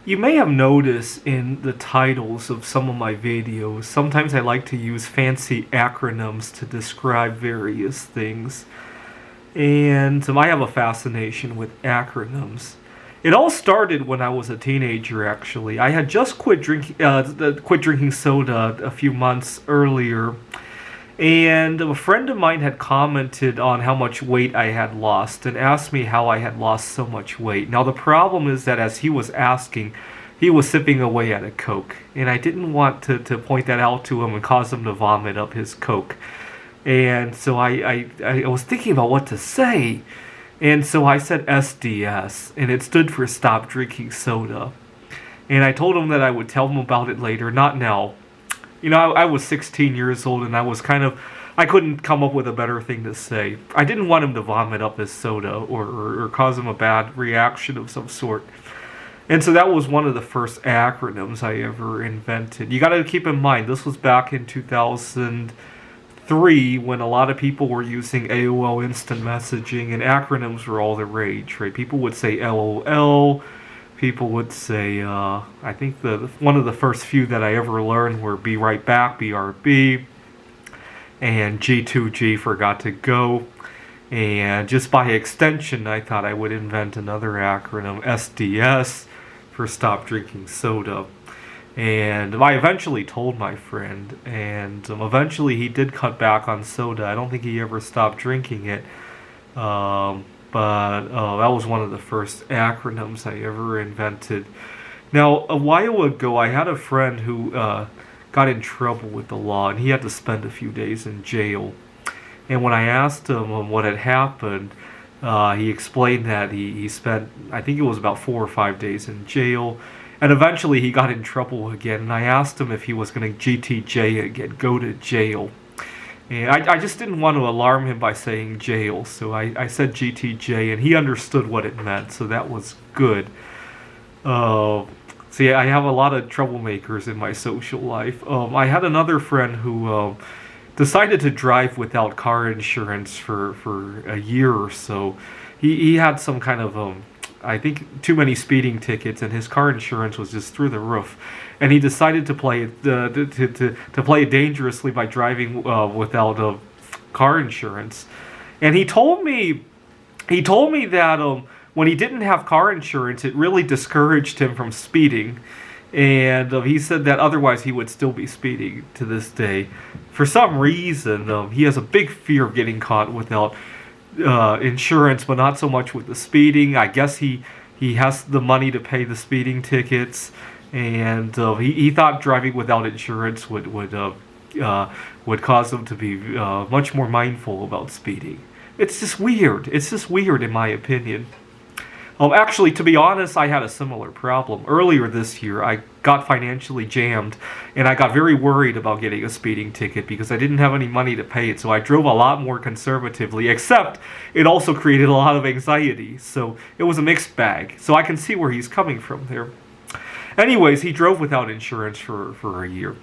You may have noticed in the titles of some of my videos, sometimes I like to use fancy acronyms to describe various things. And I have a fascination with acronyms. It all started when I was a teenager, actually. I had just quit drinking soda a few months earlier, and a friend of mine had commented on how much weight I had lost and asked me how I had lost so much weight. Now, the problem is that as he was asking, he was sipping away at a Coke, and I didn't want to point that out to him and cause him to vomit up his Coke. And so I was thinking about what to say, and so I said SDS, and it stood for Stop Drinking Soda. And I told him that I would tell him about it later, not now. You know, I was 16 years old, and I couldn't come up with a better thing to say. I didn't want him to vomit up his soda or cause him a bad reaction of some sort. And so that was one of the first acronyms I ever invented. You got to keep in mind, this was back in 2003 when a lot of people were using AOL Instant Messaging, and acronyms were all the rage, right? People would say LOL. People would say, I think one of the first few that I ever learned were Be Right Back, BRB, and G2G for Got to Go. And just by extension, I thought I would invent another acronym, SDS, for Stop Drinking Soda. And I eventually told my friend, and eventually he did cut back on soda. I don't think he ever stopped drinking it. But that was one of the first acronyms I ever invented. Now, a while ago, I had a friend who got in trouble with the law, and he had to spend a few days in jail. And when I asked him what had happened, he explained that he spent, I think it was about 4 or 5 days in jail, and eventually he got in trouble again. And I asked him if he was going to GTJ again, go to jail. And I just didn't want to alarm him by saying jail, so I said GTJ, and he understood what it meant, so that was good. See, I have a lot of troublemakers in my social life. I had another friend who decided to drive without car insurance for a year or so. He had some kind of I think too many speeding tickets, and his car insurance was just through the roof. And he decided to play it to play it dangerously by driving without car insurance. And he told me that when he didn't have car insurance, it really discouraged him from speeding. And he said that otherwise he would still be speeding to this day. For some reason, he has a big fear of getting caught without insurance, but not so much with the speeding. I guess he has the money to pay the speeding tickets, and he thought driving without insurance would cause him to be much more mindful about speeding. It's just weird. It's just weird, in my opinion. Actually, to be honest, I had a similar problem. Earlier this year, I got financially jammed, and I got very worried about getting a speeding ticket because I didn't have any money to pay it, so I drove a lot more conservatively, except it also created a lot of anxiety, so it was a mixed bag. So I can see where he's coming from there. Anyways, he drove without insurance for a year.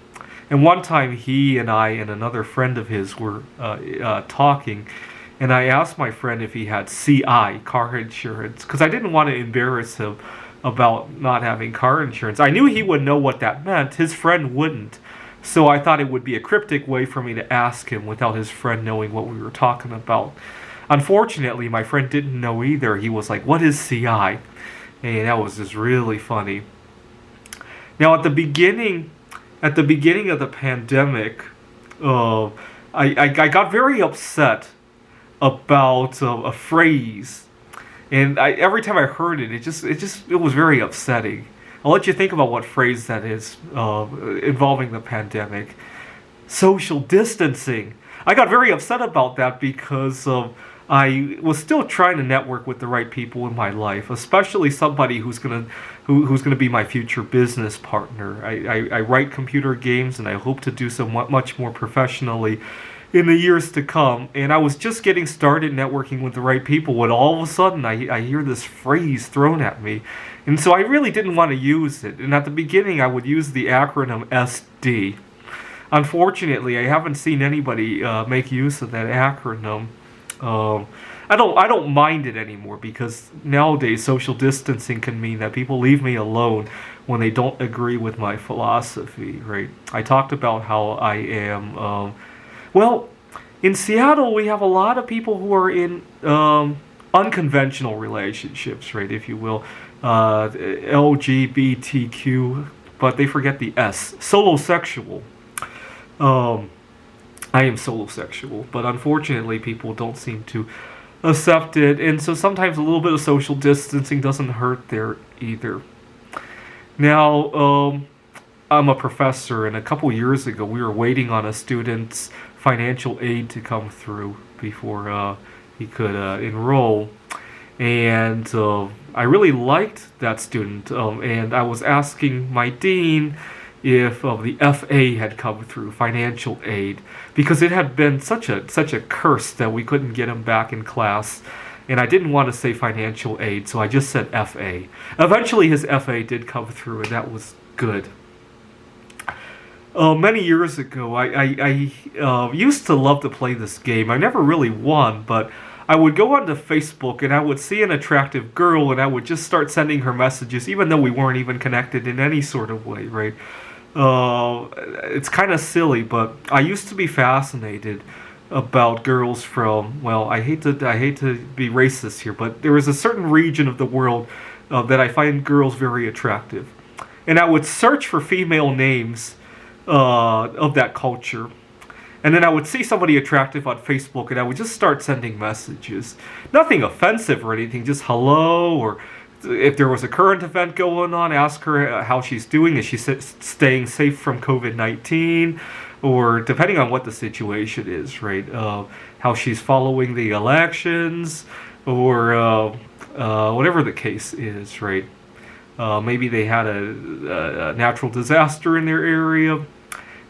And one time, he and I and another friend of his were talking, and I asked my friend if he had CI, car insurance, because I didn't want to embarrass him about not having car insurance. I knew he would know what that meant. His friend wouldn't. So I thought it would be a cryptic way for me to ask him without his friend knowing what we were talking about. Unfortunately, my friend didn't know either. He was like, "What is CI?" And that was just really funny. Now, at the beginning of the pandemic, I got very upset about a phrase, and every time I heard it, it was very upsetting. I'll let you think about what phrase that is involving the pandemic. Social distancing. I got very upset about that because I was still trying to network with the right people in my life, especially somebody who's gonna be my future business partner. I write computer games, and I hope to do so much more professionally in the years to come. And I was just getting started networking with the right people when all of a sudden I hear this phrase thrown at me. And so I really didn't want to use it. And at the beginning I would use the acronym SD. Unfortunately, I haven't seen anybody make use of that acronym. I don't mind it anymore because nowadays social distancing can mean that people leave me alone when they don't agree with my philosophy, right? I talked about how I am, well, in Seattle, we have a lot of people who are in unconventional relationships, right, if you will, LGBTQ, but they forget the S, solosexual. I am solosexual, but unfortunately, people don't seem to accept it, and so sometimes a little bit of social distancing doesn't hurt there either. Now, I'm a professor, and a couple years ago, we were waiting on a student's financial aid to come through before he could enroll. And I really liked that student, and I was asking my dean if the FA had come through, financial aid, because it had been such a curse that we couldn't get him back in class. And I didn't want to say financial aid, so I just said FA. Eventually his FA did come through, and that was good. Many years ago, I used to love to play this game. I never really won, but I would go onto Facebook and I would see an attractive girl and I would just start sending her messages, even though we weren't even connected in any sort of way, right? It's kind of silly, but I used to be fascinated about girls from, well, I hate to be racist here, but there is a certain region of the world that I find girls very attractive. And I would search for female names of that culture. And then I would see somebody attractive on Facebook and I would just start sending messages. Nothing offensive or anything, just hello, or if there was a current event going on, ask her how she's doing. Is she staying safe from COVID-19? Or depending on what the situation is, right? How she's following the elections, or whatever the case is, right? Maybe they had a natural disaster in their area.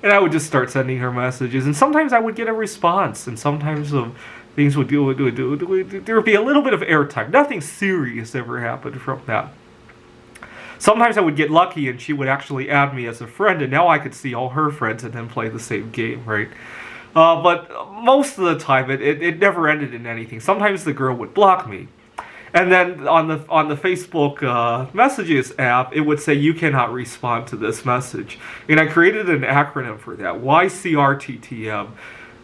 And I would just start sending her messages, and sometimes I would get a response, and sometimes things would there would be a little bit of airtime. Nothing serious ever happened from that. Sometimes I would get lucky, and she would actually add me as a friend, and now I could see all her friends and then play the same game, right? But most of the time, it never ended in anything. Sometimes the girl would block me. And then on the Facebook Messages app, it would say, you cannot respond to this message. And I created an acronym for that, YCRTTM.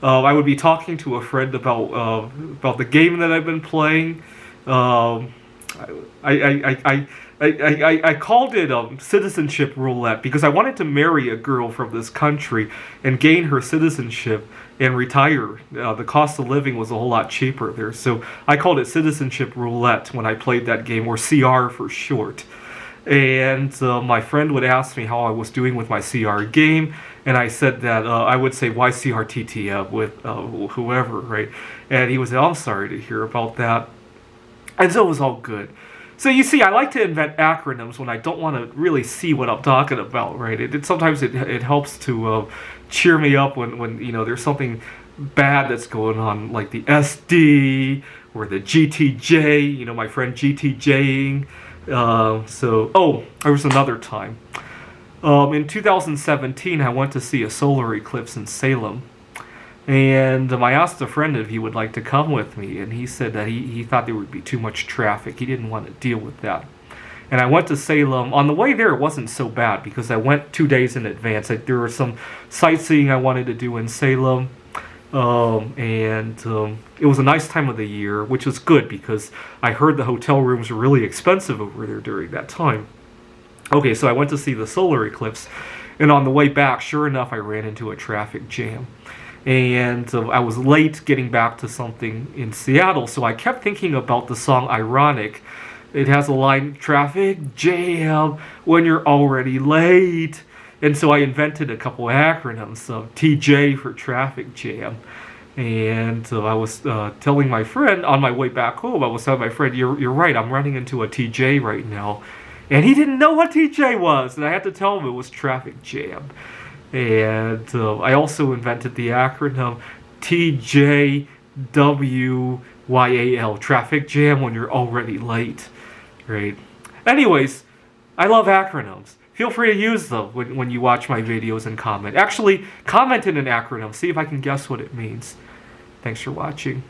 I would be talking to a friend about the game that I've been playing. I called it citizenship roulette because I wanted to marry a girl from this country and gain her citizenship and retire. The cost of living was a whole lot cheaper there. So I called it citizenship roulette when I played that game, or CR for short. And my friend would ask me how I was doing with my CR game, and I said that I would say YCRTTM with whoever, right? And he would say, I'm sorry to hear about that. And so it was all good. So you see, I like to invent acronyms when I don't want to really see what I'm talking about, right? Sometimes it helps to cheer me up when there's something bad that's going on, like the SD or the GTJ. My friend GTJing. There was another time. In 2017, I went to see a solar eclipse in Salem. And I asked a friend if he would like to come with me, and he said that he thought there would be too much traffic. He didn't want to deal with that. And I went to Salem. On the way there, it wasn't so bad because I went 2 days in advance. There was some sightseeing I wanted to do in Salem. And it was a nice time of the year, which was good because I heard the hotel rooms were really expensive over there during that time. Okay, so I went to see the solar eclipse, and on the way back, sure enough, I ran into a traffic jam. And I was late getting back to something in Seattle, so I kept thinking about the song Ironic. It has a line, traffic jam when you're already late. And so I invented a couple acronyms, TJ for traffic jam. And I was telling my friend on my way back home, I was telling my friend, you're right, I'm running into a TJ right now. And he didn't know what TJ was, and I had to tell him it was traffic jam. And I also invented the acronym TJWYAL, traffic jam when you're already late, right? Anyways, I love acronyms. Feel free to use them when you watch my videos and comment. Actually, comment in an acronym. See if I can guess what it means. Thanks for watching.